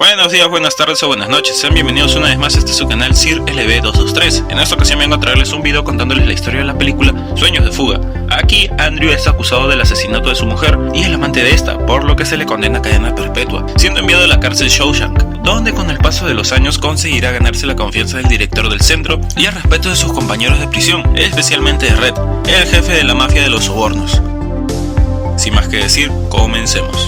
Buenos días, buenas tardes o buenas noches, sean bienvenidos una vez más a este su canal Sir LB223. En esta ocasión vengo a traerles un video contándoles la historia de la película Sueños de fuga. Aquí Andrew es acusado del asesinato de su mujer y el amante de esta, por lo que se le condena a cadena perpetua, siendo enviado a la cárcel Shawshank, donde con el paso de los años conseguirá ganarse la confianza del director del centro y el respeto de sus compañeros de prisión, especialmente de Red, el jefe de la mafia de los sobornos. Sin más que decir, comencemos.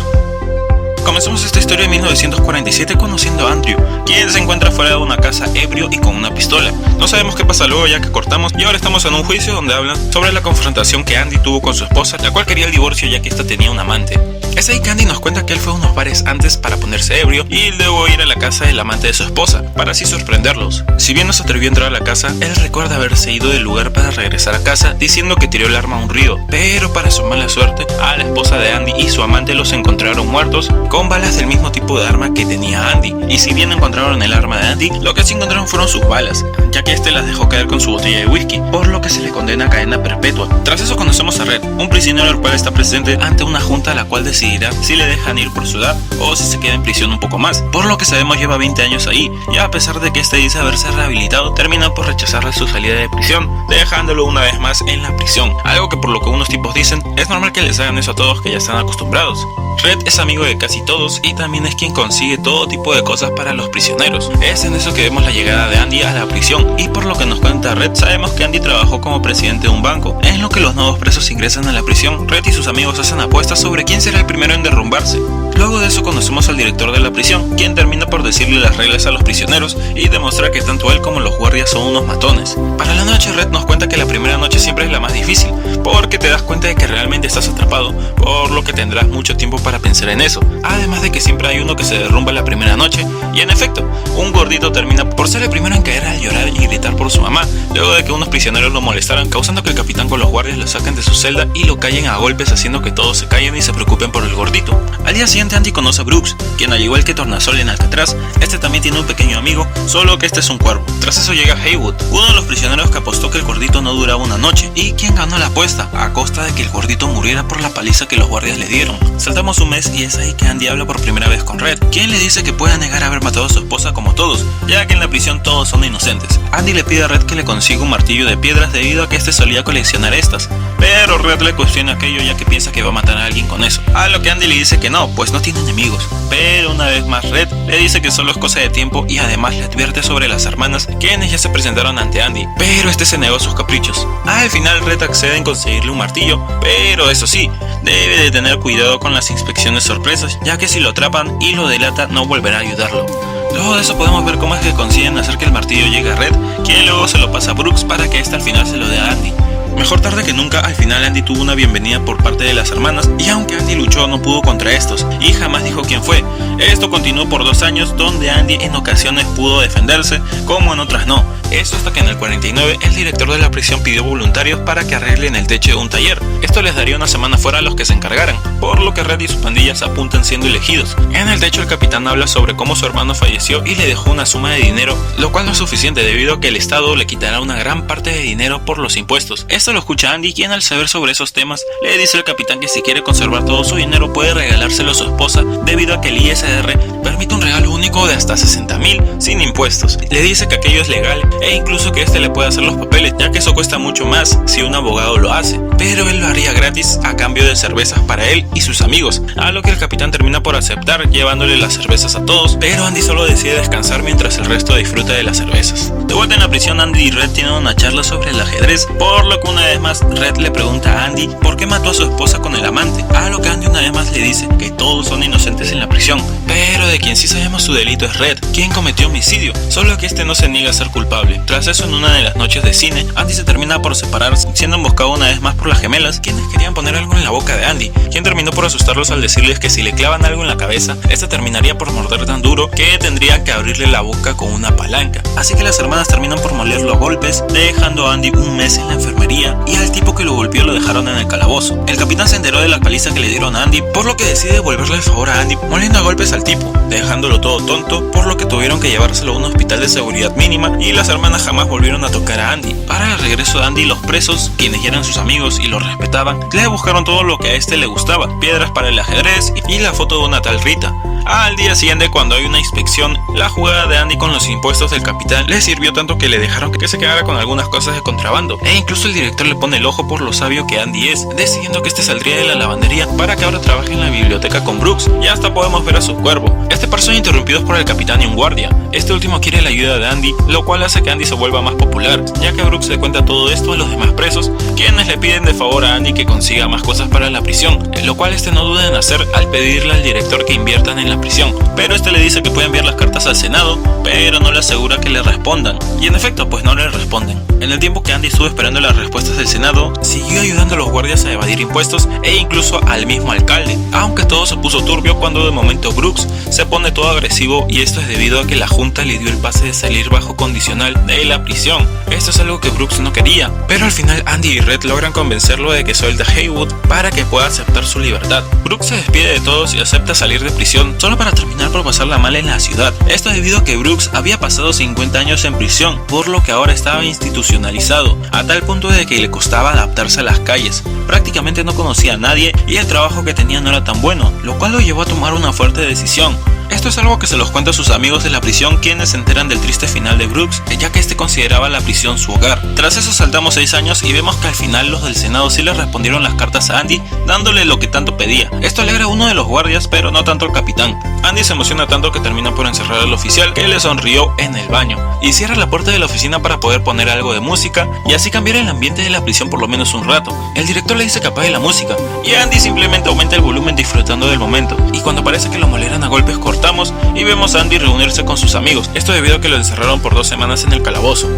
Comenzamos esta historia en 1947 conociendo a Andrew, quien se encuentra fuera de una casa ebrio y con una pistola. No sabemos qué pasa luego ya que cortamos y ahora estamos en un juicio donde hablan sobre la confrontación que Andy tuvo con su esposa, la cual quería el divorcio ya que ésta tenía un amante. Es ahí que Andy nos cuenta que él fue a unos bares antes para ponerse ebrio y luego ir a la casa del amante de su esposa, para así sorprenderlos. Si bien no se atrevió a entrar a la casa, él recuerda haberse ido del lugar para regresar a casa diciendo que tiró el arma a un río, pero para su mala suerte, a la esposa de Andy y su amante los encontraron muertos con balas del mismo tipo de arma que tenía Andy. Y si bien encontraron el arma de Andy, lo que sí encontraron fueron sus balas, ya que este las dejó caer con su botella de whisky, por lo que se le condena a cadena perpetua. Tras eso conocemos a Red, un prisionero el cual está presente ante una junta la cual decidirá si le dejan ir por su edad o si se queda en prisión un poco más. Por lo que sabemos lleva 20 años ahí, y a pesar de que este dice haberse rehabilitado, termina por rechazarle su salida de prisión, dejándolo una vez más en la prisión, algo que por lo que unos tipos dicen, es normal que les hagan eso a todos que ya están acostumbrados. Red es amigo de casi todos y también es quien consigue todo tipo de cosas para los prisioneros. Es en eso que vemos la llegada de Andy a la prisión, y por lo que nos cuenta Red, sabemos que Andy trabajó como presidente de un banco. En lo que los nuevos presos ingresan a la prisión, Red y sus amigos hacen apuestas sobre quién será el primero en derrumbarse. Luego de eso conocemos al director de la prisión, quien termina por decirle las reglas a los prisioneros y demostrar que tanto él como los guardias son unos matones. Para la noche, Red nos cuenta que la primera noche siempre es la más difícil, porque te das cuenta de que realmente estás atrapado, por lo que tendrás mucho tiempo para pensar en eso. Además de que siempre hay uno que se derrumba la primera noche, y en efecto, un gordito termina por ser el primero en caer al llorar y gritar por su mamá, luego de que unos prisioneros lo molestaran, causando que el capitán con los guardias lo saquen de su celda y lo callen a golpes, haciendo que todos se callen y se preocupen por el gordito. Al día siguiente, Andy conoce a Brooks, quien al igual que Tornasol en Alcatraz, este también tiene un pequeño amigo, solo que este es un cuervo. Tras eso llega Haywood, uno de los prisioneros que apostó que el gordito no duraba una noche, y quien ganó la apuesta, a costa de que el gordito muriera por la paliza que los guardias le dieron. Saltamos un mes y es ahí que Andy habla por primera vez con Red, quien le dice que puede negar haber matado a su esposa como todos, ya que en la prisión todos son inocentes. Andy le pide a Red que le consiga un martillo de piedras debido a que este solía coleccionar estas, pero Red le cuestiona aquello ya que piensa que va a matar a alguien con eso, a lo que Andy le dice que no, pues no tiene enemigos. Pero una vez más Red le dice que solo es cosa de tiempo y además le advierte sobre las hermanas, quienes ya se presentaron ante Andy, pero este se negó a sus caprichos. Al final Red accede en conseguirle un martillo, pero eso sí, debe de tener cuidado con las inspecciones sorpresas, ya que si lo atrapan y lo delata no volverá a ayudarlo. Luego de eso podemos ver cómo es que consiguen hacer que el martillo llegue a Red, quien luego se lo pasa a Brooks para que éste al final se lo dé a Andy. Mejor tarde que nunca, al final Andy tuvo una bienvenida por parte de las hermanas, y aunque Andy luchó no pudo contra estos y jamás dijo quién fue. Esto continuó por 2 años, donde Andy en ocasiones pudo defenderse, como en otras no. Eso hasta que en el 49 el director de la prisión pidió voluntarios para que arreglen el techo de un taller. Esto les daría una semana fuera a los que se encargaran, por lo que Red y sus pandillas apuntan siendo elegidos. En el techo el capitán habla sobre cómo su hermano falleció y le dejó una suma de dinero, lo cual no es suficiente debido a que el Estado le quitará una gran parte de dinero por los impuestos. Esto lo escucha Andy, quien al saber sobre esos temas le dice al capitán que si quiere conservar todo su dinero puede regalárselo a su esposa, debido a que el ISR permite un regalo único de hasta 60,000 sin impuestos. Le dice que aquello es legal e incluso que este le puede hacer los papeles, ya que eso cuesta mucho más si un abogado lo hace, pero él lo haría gratis a cambio de cervezas para él y sus amigos, a lo que el capitán termina por aceptar, llevándole las cervezas a todos, pero Andy solo decide descansar mientras el resto disfruta de las cervezas. De vuelta en la prisión, Andy y Red tienen una charla sobre el ajedrez, por lo que una vez más Red le pregunta a Andy por qué mató a su esposa con el amante, a lo que Andy una vez más le dice que todos son inocentes en la prisión, pero de quien sí sabemos su delito es Red, quien cometió homicidio, solo que este no se niega a ser culpable. Tras eso, en una de las noches de cine, Andy se termina por separar, siendo emboscado una vez más por las gemelas, quienes querían poner algo en la boca de Andy, quien terminó por asustarlos al decirles que si le clavan algo en la cabeza, este terminaría por morder tan duro que tendría que abrirle la boca con una palanca. Así que las hermanas terminan por molerlo a golpes, dejando a Andy un mes en la enfermería, y al tipo que lo golpeó lo dejaron en el calabozo. El capitán se enteró de la paliza que le dieron a Andy, por lo que decide devolverle el favor a Andy, moliendo a golpes al tipo, dejándolo todo tonto, por lo que tuvieron que llevárselo a un hospital de seguridad mínima, y las hermanas jamás volvieron a tocar a Andy. Para el regreso de Andy, los presos, quienes ya eran sus amigos y lo respetaban, le buscaron todo lo que a este le gustaba, piedras para el ajedrez y la foto de una tal Rita. Al día siguiente, cuando hay una inspección, la jugada de Andy con los impuestos del capitán le sirvió tanto que le dejaron que se quedara con algunas cosas de contrabando, e incluso el director le pone el ojo por lo sabio que Andy es, decidiendo que este saldría de la lavandería para que ahora trabaje en la biblioteca con Brooks, y hasta podemos ver a su cuervo. Este par son interrumpidos por el capitán y un guardia. Este último quiere la ayuda de Andy, lo cual hace que Andy se vuelva más popular, ya que Brooks le cuenta todo esto a los demás presos, quienes le piden de favor a Andy que consiga más cosas para la prisión, lo cual este no duda en hacer al pedirle al director que inviertan en la prisión, pero este le dice que puede enviar las cartas al Senado, pero no le asegura que le respondan, y en efecto pues no le responden. En el tiempo que Andy estuvo esperando las respuestas del Senado, siguió ayudando a los guardias a evadir impuestos e incluso al mismo alcalde, aunque todo se puso turbio cuando de momento Brooks se pone todo agresivo, y esto es debido a que la junta le dio el pase de salir bajo condicional de la prisión. Esto es algo que Brooks no quería, pero al final Andy y Red logran convencerlo de que soy de Haywood para que pueda aceptar su libertad. Brooks se despide de todos y acepta salir de prisión solo para terminar por pasarla mal en la ciudad. Esto debido a que Brooks había pasado 50 años en prisión, por lo que ahora estaba institucionalizado, a tal punto de que le costaba adaptarse a las calles. Prácticamente no conocía a nadie y el trabajo que tenía no era tan bueno, lo cual lo llevó a tomar una fuerte decisión. Esto es algo que se los cuenta a sus amigos de la prisión, quienes se enteran del triste final de Brooks, ya que este consideraba la prisión su hogar. Tras eso saltamos 6 años y vemos que al final los del Senado sí le respondieron las cartas a Andy, dándole lo que tanto pedía. Esto alegra a uno de los guardias, pero no tanto al capitán. Andy se emociona tanto que termina por encerrar al oficial, que le sonrió en el baño, y cierra la puerta de la oficina para poder poner algo de música y así cambiar el ambiente de la prisión por lo menos un rato. El director le dice que apague la música y Andy simplemente aumenta el volumen disfrutando del momento, y cuando parece que lo moleran a golpes cortamos y vemos a Andy reunirse con sus amigos, esto debido a que lo encerraron por 2 semanas en el calabozo.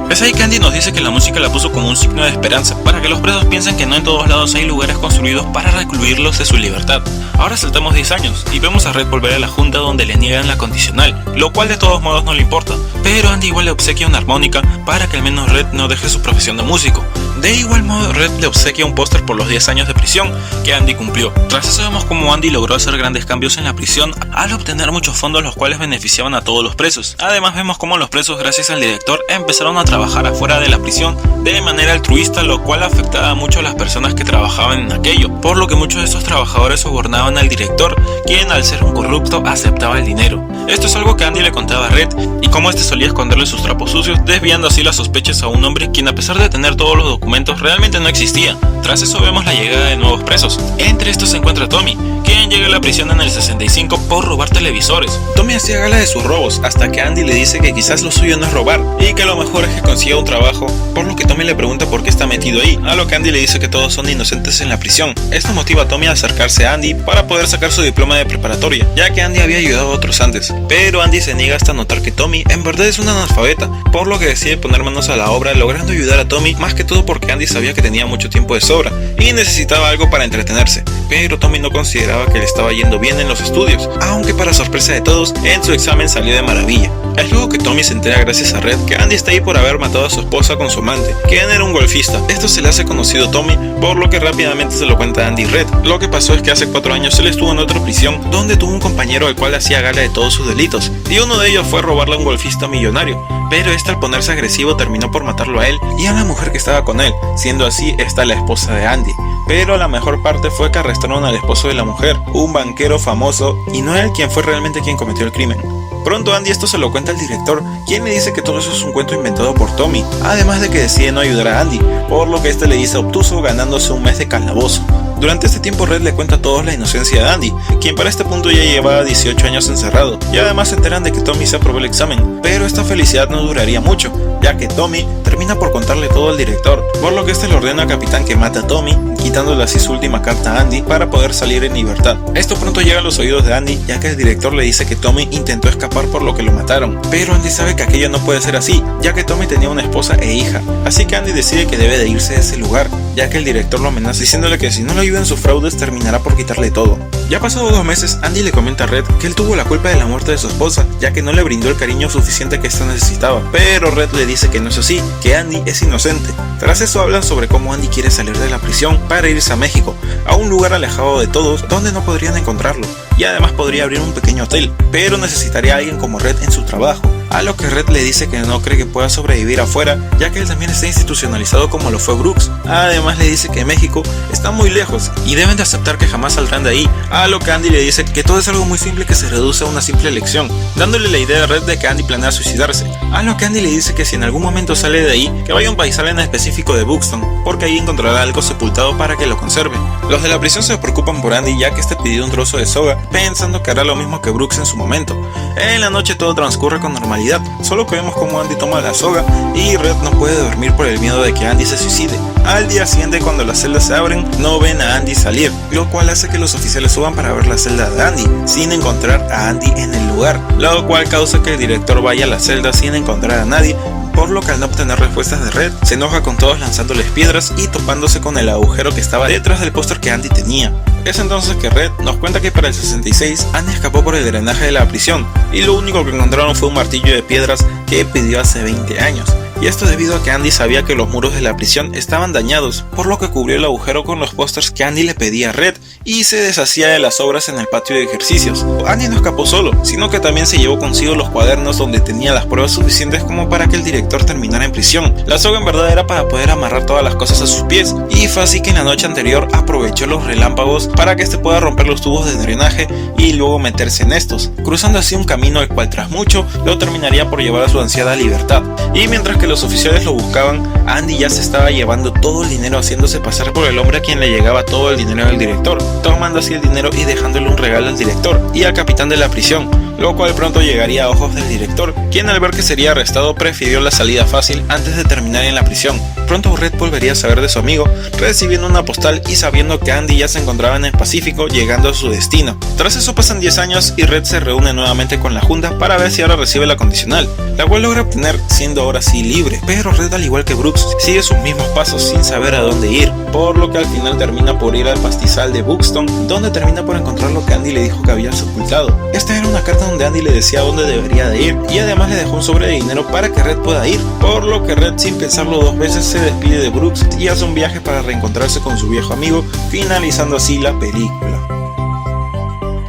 Es ahí que Andy nos dice que la música la puso como un signo de esperanza, para que los presos piensen que no en todos lados hay lugares construidos para recluirlos de su libertad. Ahora saltamos 10 años y vemos a Red volver a la junta, donde le niegan la condicional, lo cual de todos modos no le importa, pero Andy igual le obsequia una armónica para que al menos Red no deje su profesión de músico. De igual modo, Red le obsequia un póster por los 10 años de prisión que Andy cumplió. Tras eso vemos cómo Andy logró hacer grandes cambios en la prisión al obtener muchos fondos, los cuales beneficiaban a todos los presos. Además vemos cómo los presos, gracias al director, empezaron a trabajar afuera de la prisión de manera altruista, lo cual afectaba mucho a las personas que trabajaban en aquello, por lo que muchos de estos trabajadores sobornaban al director, quien al ser un corrupto aceptaba el dinero. Esto es algo que Andy le contaba a Red, y cómo este solía esconderle sus trapos sucios, desviando así las sospechas a un hombre quien, a pesar de tener todos los documentos, realmente no existía. Tras eso vemos la llegada de nuevos presos. Entre estos se encuentra Tommy, quien llega a la prisión en el 65 por robar televisores. Tommy hacía gala de sus robos, hasta que Andy le dice que quizás lo suyo no es robar, y que lo mejor es que consiga un trabajo, por lo que Tommy le pregunta por qué está metido ahí, a lo que Andy le dice que todos son inocentes en la prisión. Esto motiva a Tommy a acercarse a Andy para poder sacar su diploma de preparatoria, ya que Andy había ayudado a otros antes, pero Andy se niega hasta notar que Tommy en verdad es un analfabeta, por lo que decide poner manos a la obra, logrando ayudar a Tommy, más que todo porque Andy sabía que tenía mucho tiempo de sobra y necesitaba algo para entretenerse, pero Tommy no consideraba que le estaba yendo bien en los estudios, aunque para sorpresa de todos, en su examen salió de maravilla. Es luego que Tommy se entera gracias a Red que Andy está ahí por haber matado a su esposa con su amante, quien era un golfista. Esto se le hace conocido a Tommy, por lo que rápidamente se lo cuenta a Andy y Red. Lo que pasó es que hace 4 años él estuvo en otra prisión, donde tuvo un compañero al cual hacía gala de todos sus delitos, y uno de ellos fue robarle a un golfista millonario, pero este al ponerse agresivo terminó por matarlo a él y a la mujer que estaba con él, siendo así esta la esposa de Andy. Pero la mejor parte fue que arrestaron al esposo de la mujer, un banquero famoso, y no era él quien fue realmente quien cometió el crimen. Pronto Andy esto se lo cuenta al director, quien le dice que todo eso es un cuento inventado por Tommy, además de que decide no ayudar a Andy, por lo que este le dice obtuso, ganándose un mes de calabozo. Durante este tiempo Red le cuenta a todos la inocencia de Andy, quien para este punto ya llevaba 18 años encerrado, y además se enteran de que Tommy se aprobó el examen, pero esta felicidad no duraría mucho, ya que Tommy termina por contarle todo al director, por lo que este le ordena al capitán que mate a Tommy, quitándole así su última carta a Andy para poder salir en libertad. Esto pronto llega a los oídos de Andy, ya que el director le dice que Tommy intentó escapar por lo que lo mataron, pero Andy sabe que aquello no puede ser así, ya que Tommy tenía una esposa e hija, así que Andy decide que debe de irse de ese lugar, ya que el director lo amenaza diciéndole que si no lo ayuda en sus fraudes terminará por quitarle todo. Ya pasados 2 meses, Andy le comenta a Red que él tuvo la culpa de la muerte de su esposa, ya que no le brindó el cariño suficiente que ésta necesitaba, pero Red le dice que no es así, que Andy es inocente. Tras eso hablan sobre cómo Andy quiere salir de la prisión para irse a México, a un lugar alejado de todos donde no podrían encontrarlo, y además podría abrir un pequeño hotel, pero necesitaría a alguien como Red en su trabajo, a lo que Red le dice que no cree que pueda sobrevivir afuera, ya que él también está institucionalizado como lo fue Brooks. Además le dice que México está muy lejos y deben de aceptar que jamás saldrán de ahí, a lo que Andy le dice que todo es algo muy simple que se reduce a una simple elección, dándole la idea a Red de que Andy planea suicidarse, a lo que Andy le dice que si en algún momento sale de ahí, que vaya a un paisal en específico de Buxton, porque ahí encontrará algo sepultado para que lo conserve. Los de la prisión se preocupan por Andy, ya que este pidió un trozo de soga, pensando que hará lo mismo que Brooks en su momento. En la noche todo transcurre con normalidad, solo que vemos como Andy toma la soga y Red no puede dormir por el miedo de que Andy se suicide. Al día siguiente, cuando las celdas se abren, no ven a Andy salir, lo cual hace que los oficiales suban para ver la celda de Andy, sin encontrar a Andy en el lugar, lo cual causa que el director vaya a la celda sin encontrar a nadie, por lo que al no obtener respuestas de Red, se enoja con todos lanzándoles piedras y topándose con el agujero que estaba detrás del póster que Andy tenía. Es entonces que Red nos cuenta que para el 66 Andy escapó por el drenaje de la prisión y lo único que encontraron fue un martillo de piedras que pidió hace 20 años. Y esto debido a que Andy sabía que los muros de la prisión estaban dañados, por lo que cubrió el agujero con los pósters que Andy le pedía a Red y se deshacía de las obras en el patio de ejercicios. Andy no escapó solo, sino que también se llevó consigo los cuadernos donde tenía las pruebas suficientes como para que el director terminara en prisión. La soga en verdad era para poder amarrar todas las cosas a sus pies, y fue así que en la noche anterior aprovechó los relámpagos para que este pueda romper los tubos de drenaje y luego meterse en estos, cruzando así un camino el cual tras mucho lo terminaría por llevar a su ansiada libertad. Y mientras que los oficiales lo buscaban, Andy ya se estaba llevando todo el dinero, haciéndose pasar por el hombre a quien le llegaba todo el dinero del director, tomando así el dinero y dejándole un regalo al director y al capitán de la prisión, lo cual pronto llegaría a ojos del director, quien al ver que sería arrestado prefirió la salida fácil antes de terminar en la prisión. Pronto Red volvería a saber de su amigo, recibiendo una postal y sabiendo que Andy ya se encontraba en el Pacífico llegando a su destino. Tras eso pasan 10 años y Red se reúne nuevamente con la junta para ver si ahora recibe la condicional, la cual logra obtener siendo ahora sí libre, pero Red, al igual que Brooks, sigue sus mismos pasos sin saber a dónde ir, por lo que al final termina por ir al pastizal de Buxton, donde termina por encontrar lo que Andy le dijo que había sepultado. Esta era una carta donde Andy le decía a dónde debería de ir y además le dejó un sobre de dinero para que Red pueda ir, por lo que Red, sin pensarlo dos veces, se despide de Brooks y hace un viaje para reencontrarse con su viejo amigo, finalizando así la película.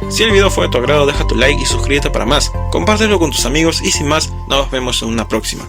Si el video fue de tu agrado, deja tu like y suscríbete para más, compártelo con tus amigos y sin más, nos vemos en una próxima.